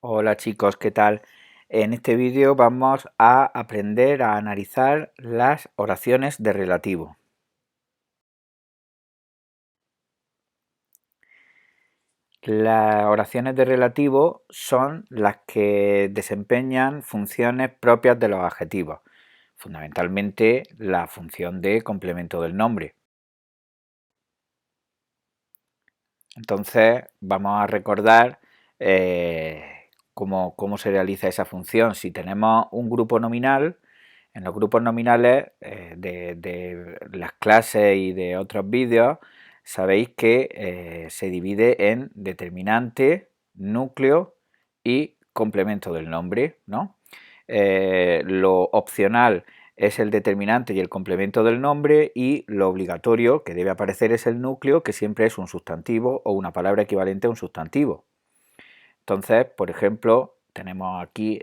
Hola chicos, ¿qué tal? En este vídeo vamos a aprender a analizar las oraciones de relativo. Las oraciones de relativo son las que desempeñan funciones propias de los adjetivos, fundamentalmente la función de complemento del nombre. Entonces vamos a recordar cómo se realiza esa función. Si tenemos un grupo nominal, en los grupos nominales de las clases y de otros vídeos, sabéis que se divide en determinante, núcleo y complemento del nombre, ¿no? Lo opcional es el determinante y el complemento del nombre, y lo obligatorio que debe aparecer es el núcleo, que siempre es un sustantivo o una palabra equivalente a un sustantivo. Entonces, por ejemplo, tenemos aquí,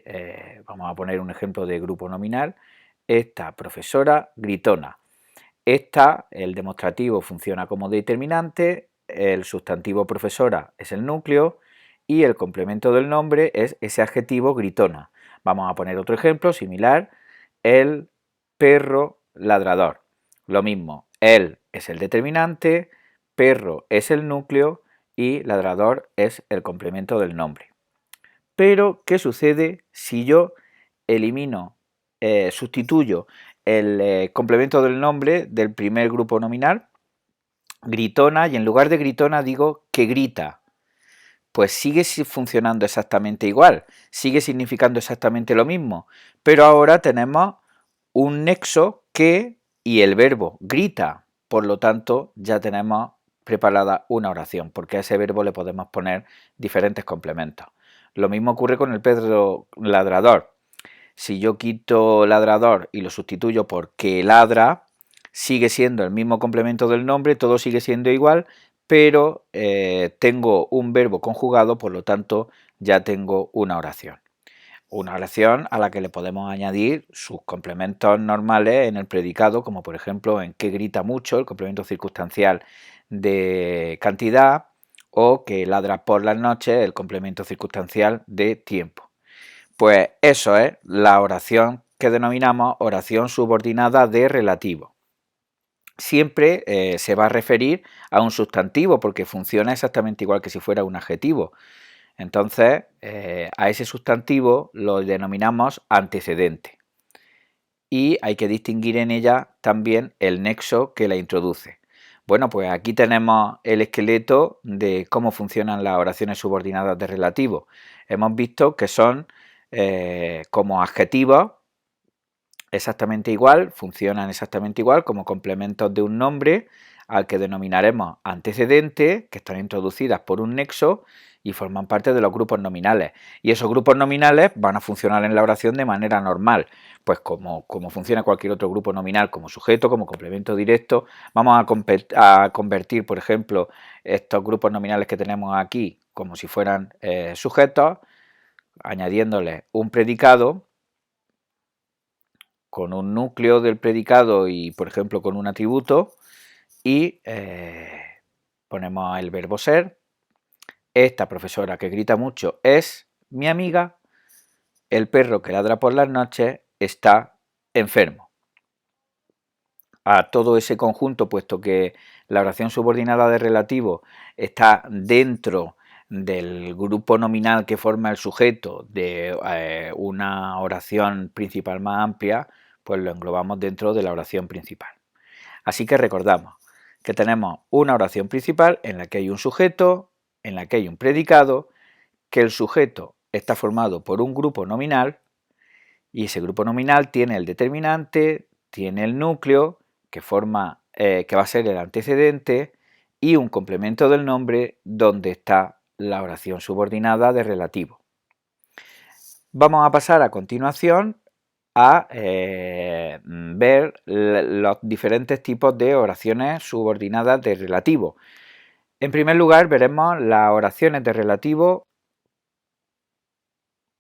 vamos a poner un ejemplo de grupo nominal: esta profesora gritona. Esta, el demostrativo funciona como determinante, el sustantivo profesora es el núcleo y el complemento del nombre es ese adjetivo gritona. Vamos a poner otro ejemplo similar: el perro ladrador. Lo mismo, el es el determinante, perro es el núcleo y ladrador es el complemento del nombre. Pero, ¿qué sucede si yo sustituyo el complemento del nombre del primer grupo nominal, gritona, y en lugar de gritona digo que grita? Pues sigue funcionando exactamente igual, sigue significando exactamente lo mismo, pero ahora tenemos un nexo que y el verbo grita. Por lo tanto, ya tenemos preparada una oración, porque a ese verbo le podemos poner diferentes complementos. Lo mismo ocurre con el perro ladrador. Si yo quito ladrador y lo sustituyo por que ladra, sigue siendo el mismo complemento del nombre, todo sigue siendo igual, pero tengo un verbo conjugado, por lo tanto ya tengo una oración. Una oración a la que le podemos añadir sus complementos normales en el predicado, como por ejemplo en que grita mucho, el complemento circunstancial de cantidad, o que ladra por las noches, el complemento circunstancial de tiempo. Pues eso es la oración que denominamos oración subordinada de relativo. Siempre se va a referir a un sustantivo porque funciona exactamente igual que si fuera un adjetivo. Entonces, a ese sustantivo lo denominamos antecedente. Y hay que distinguir en ella también el nexo que la introduce. Bueno, pues aquí tenemos el esqueleto de cómo funcionan las oraciones subordinadas de relativo. Hemos visto que son como adjetivos exactamente igual, funcionan exactamente igual como complementos de un nombre al que denominaremos antecedente, que están introducidas por un nexo y forman parte de los grupos nominales. Y esos grupos nominales van a funcionar en la oración de manera normal, pues como funciona cualquier otro grupo nominal, como sujeto, como complemento directo. Vamos a convertir, por ejemplo, estos grupos nominales que tenemos aquí como si fueran sujetos, añadiéndoles un predicado con un núcleo del predicado y, por ejemplo, con un atributo, y ponemos el verbo ser. Esta profesora que grita mucho es mi amiga. El perro que ladra por las noches está enfermo. A todo ese conjunto, puesto que la oración subordinada de relativo está dentro del grupo nominal que forma el sujeto de una oración principal más amplia, pues lo englobamos dentro de la oración principal. Así que recordamos que tenemos una oración principal en la que hay un sujeto, en la que hay un predicado, que el sujeto está formado por un grupo nominal y ese grupo nominal tiene el determinante, tiene el núcleo, que va a ser el antecedente, y un complemento del nombre donde está la oración subordinada de relativo. Vamos a pasar a continuación a ver los diferentes tipos de oraciones subordinadas de relativo. En primer lugar, veremos las oraciones de relativo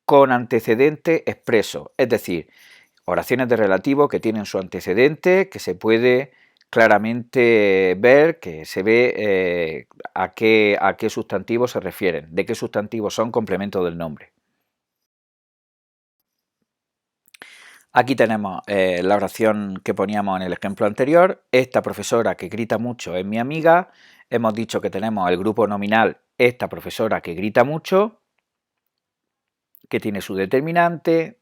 con antecedente expreso, es decir, oraciones de relativo que tienen su antecedente, que se puede claramente ver, que se ve a qué sustantivo se refieren, de qué sustantivo son complemento del nombre. Aquí tenemos la oración que poníamos en el ejemplo anterior. Esta profesora que grita mucho es mi amiga. Hemos dicho que tenemos el grupo nominal esta profesora que grita mucho, que tiene su determinante,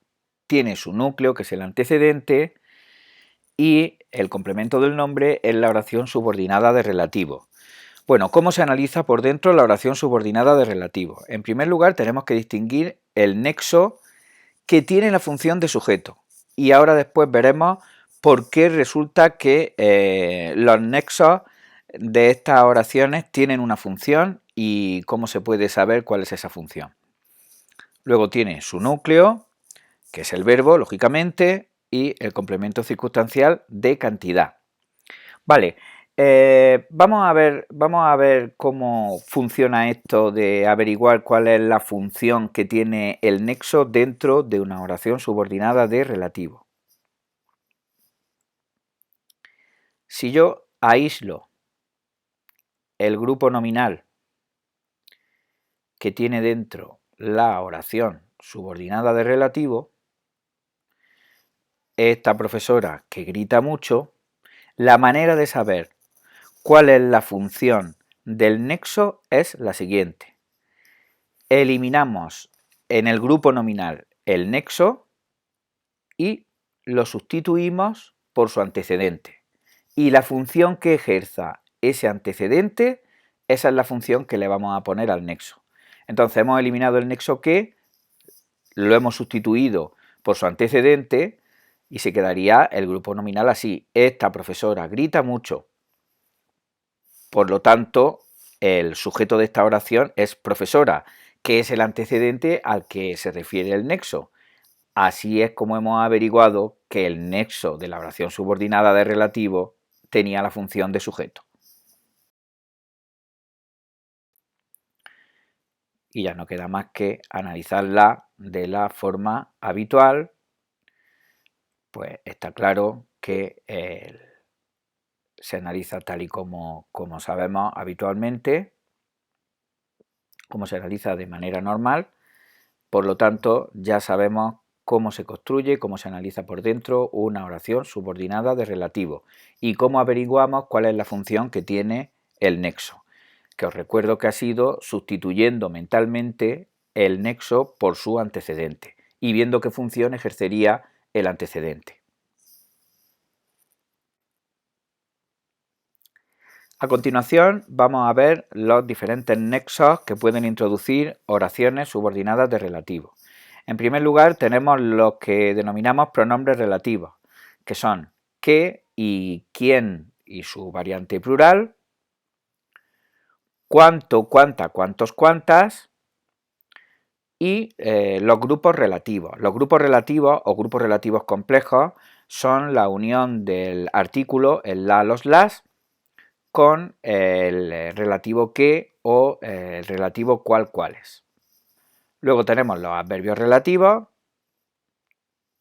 tiene su núcleo, que es el antecedente, y el complemento del nombre es la oración subordinada de relativo. Bueno, ¿cómo se analiza por dentro la oración subordinada de relativo? En primer lugar, tenemos que distinguir el nexo que tiene la función de sujeto. Y ahora después veremos por qué resulta que los nexos de estas oraciones tienen una función y cómo se puede saber cuál es esa función. Luego tiene su núcleo, que es el verbo, lógicamente, y el complemento circunstancial de cantidad. Vale, vamos a ver cómo funciona esto de averiguar cuál es la función que tiene el nexo dentro de una oración subordinada de relativo. Si yo aíslo el grupo nominal que tiene dentro la oración subordinada de relativo, esta profesora que grita mucho, la manera de saber cuál es la función del nexo es la siguiente. Eliminamos en el grupo nominal el nexo y lo sustituimos por su antecedente. Y la función que ejerza ese antecedente, esa es la función que le vamos a poner al nexo. Entonces hemos eliminado el nexo que, lo hemos sustituido por su antecedente y se quedaría el grupo nominal así. Esta profesora grita mucho. Por lo tanto, el sujeto de esta oración es profesora, que es el antecedente al que se refiere el nexo. Así es como hemos averiguado que el nexo de la oración subordinada de relativo tenía la función de sujeto. Y ya no queda más que analizarla de la forma habitual. Pues está claro que se analiza tal y como sabemos habitualmente, como se realiza de manera normal. Por lo tanto, ya sabemos cómo se construye, cómo se analiza por dentro una oración subordinada de relativo y cómo averiguamos cuál es la función que tiene el nexo, que os recuerdo que ha sido sustituyendo mentalmente el nexo por su antecedente y viendo qué función ejercería el antecedente. A continuación vamos a ver los diferentes nexos que pueden introducir oraciones subordinadas de relativo. En primer lugar tenemos los que denominamos pronombres relativos, que son qué y quién y su variante plural, cuánto, cuánta, cuántos, cuántas y los grupos relativos. Los grupos relativos o grupos relativos complejos son la unión del artículo, el la, los, las, con el relativo que o el relativo cual, cuales. Luego tenemos los adverbios relativos,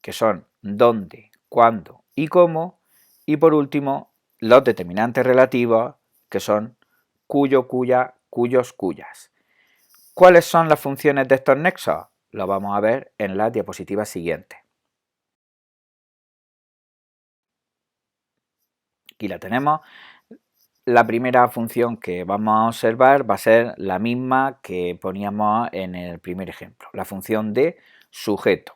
que son dónde, cuándo y cómo. Y por último, los determinantes relativos, que son cuyo, cuya, cuyos, cuyas. ¿Cuáles son las funciones de estos nexos? Lo vamos a ver en las diapositivas siguientes. Aquí la tenemos. La primera función que vamos a observar va a ser la misma que poníamos en el primer ejemplo, la función de sujeto.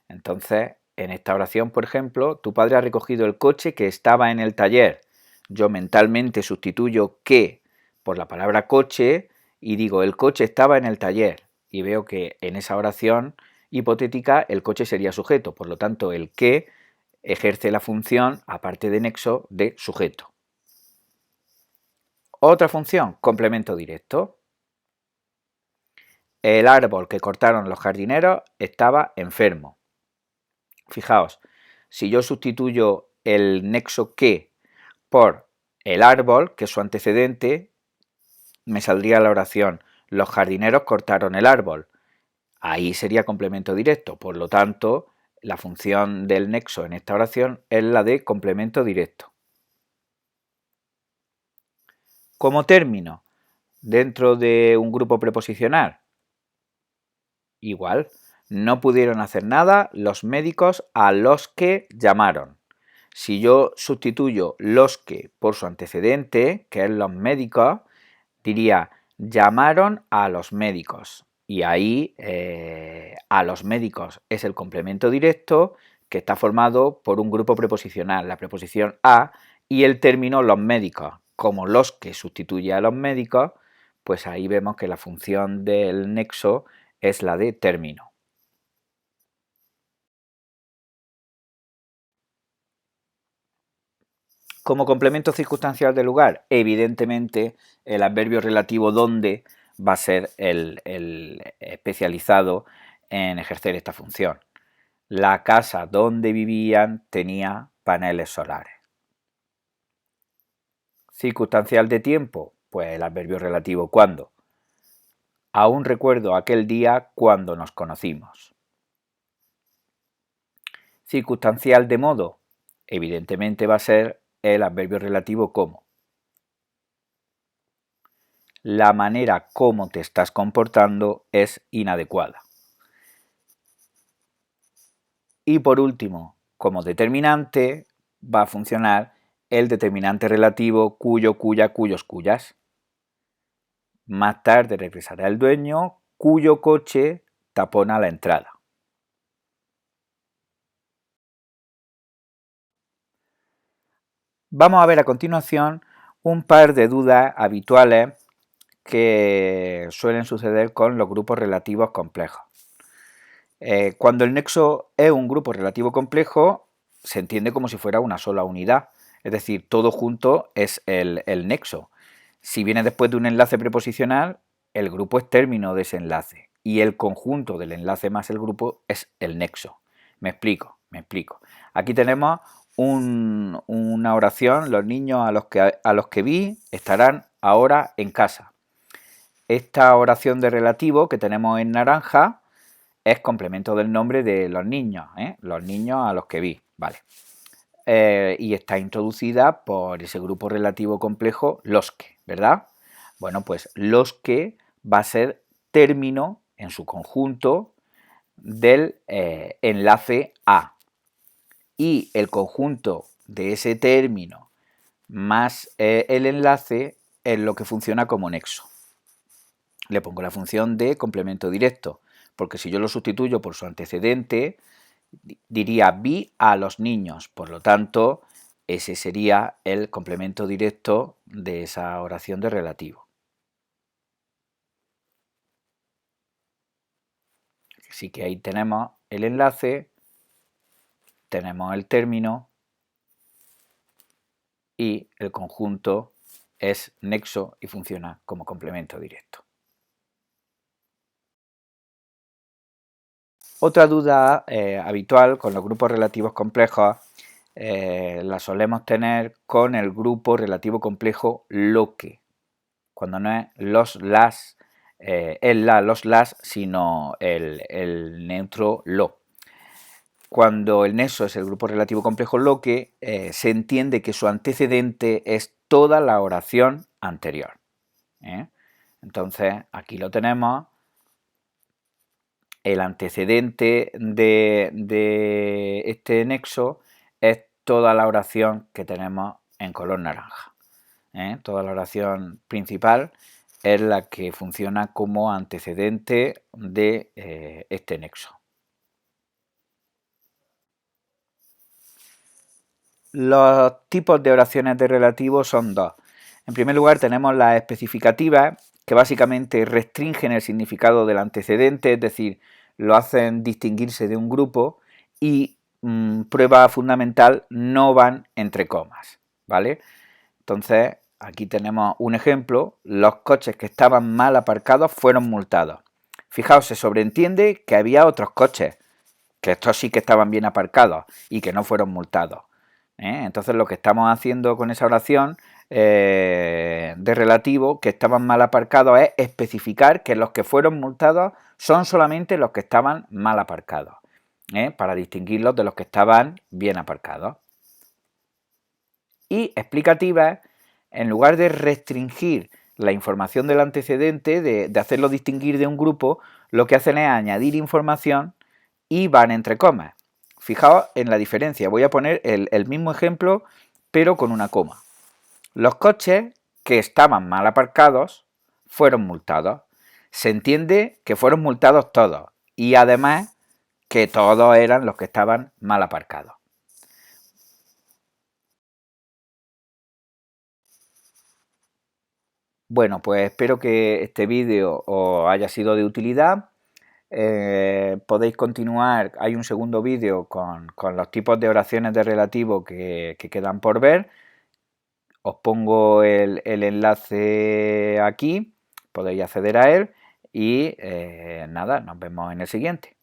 Entonces, en esta oración, por ejemplo, tu padre ha recogido el coche que estaba en el taller. Yo mentalmente sustituyo que por la palabra coche y digo el coche estaba en el taller y veo que en esa oración hipotética el coche sería sujeto, por lo tanto el que ejerce la función, aparte de nexo, de sujeto. Otra función, complemento directo. El árbol que cortaron los jardineros estaba enfermo. Fijaos, si yo sustituyo el nexo que por el árbol, que es su antecedente, me saldría la oración los jardineros cortaron el árbol. Ahí sería complemento directo, por lo tanto, la función del nexo en esta oración es la de complemento directo. Como término, dentro de un grupo preposicional, igual, No pudieron hacer nada los médicos a los que llamaron. Si yo sustituyo los que por su antecedente, que es los médicos, diría llamaron a los médicos. Y ahí a los médicos es el complemento directo que está formado por un grupo preposicional, la preposición a, y el término los médicos. Como los que sustituye a los médicos, pues ahí vemos que la función del nexo es la de término. Como complemento circunstancial del lugar, evidentemente el adverbio relativo donde va a ser el especializado en ejercer esta función. La casa donde vivían tenía paneles solares. Circunstancial de tiempo, pues el adverbio relativo cuando. Aún recuerdo aquel día cuando nos conocimos. Circunstancial de modo, evidentemente va a ser el adverbio relativo como. La manera como te estás comportando es inadecuada. Y por último, como determinante, va a funcionar el determinante relativo cuyo, cuya, cuyos, cuyas. Más tarde regresará el dueño cuyo coche tapona la entrada. Vamos a ver a continuación un par de dudas habituales que suelen suceder con los grupos relativos complejos. Cuando el nexo es un grupo relativo complejo, se entiende como si fuera una sola unidad, es decir, todo junto es el nexo. Si viene después de un enlace preposicional, el grupo es término de ese enlace y el conjunto del enlace más el grupo es el nexo. Me explico. Aquí tenemos una oración, los niños a los que vi estarán ahora en casa. Esta oración de relativo que tenemos en naranja es complemento del nombre de los niños a los que vi, vale. Y está introducida por ese grupo relativo complejo los que, ¿verdad? Bueno, pues los que va a ser término en su conjunto del enlace A. Y el conjunto de ese término más el enlace es lo que funciona como nexo. Le pongo la función de complemento directo, porque si yo lo sustituyo por su antecedente, diría vi a los niños, por lo tanto, ese sería el complemento directo de esa oración de relativo. Así que ahí tenemos el enlace, tenemos el término y el conjunto es nexo y funciona como complemento directo. Otra duda habitual con los grupos relativos complejos la solemos tener con el grupo relativo complejo lo que, cuando no es los, las, el, la, los, las, sino el neutro lo. Cuando el nexo es el grupo relativo complejo lo que, se entiende que su antecedente es toda la oración anterior. Entonces, aquí lo tenemos. El antecedente de este nexo es toda la oración que tenemos en color naranja. Toda la oración principal es la que funciona como antecedente de este nexo. Los tipos de oraciones de relativo son dos. En primer lugar tenemos las especificativas, que básicamente restringen el significado del antecedente, es decir, lo hacen distinguirse de un grupo y, prueba fundamental, no van entre comas, ¿vale? Entonces, aquí tenemos un ejemplo, los coches que estaban mal aparcados fueron multados. Fijaos, se sobreentiende que había otros coches, que estos sí que estaban bien aparcados y que no fueron multados. Entonces lo que estamos haciendo con esa oración de relativo, que estaban mal aparcados, es especificar que los que fueron multados son solamente los que estaban mal aparcados, para distinguirlos de los que estaban bien aparcados. Y explicativas, en lugar de restringir la información del antecedente, de hacerlo distinguir de un grupo, lo que hacen es añadir información y van entre comas. Fijaos en la diferencia. Voy a poner el mismo ejemplo, pero con una coma. Los coches que estaban mal aparcados fueron multados. Se entiende que fueron multados todos y además que todos eran los que estaban mal aparcados. Bueno, pues espero que este vídeo os haya sido de utilidad. Podéis continuar, hay un segundo vídeo con los tipos de oraciones de relativo que quedan por ver. Os pongo el enlace aquí, podéis acceder a él y nada, nos vemos en el siguiente.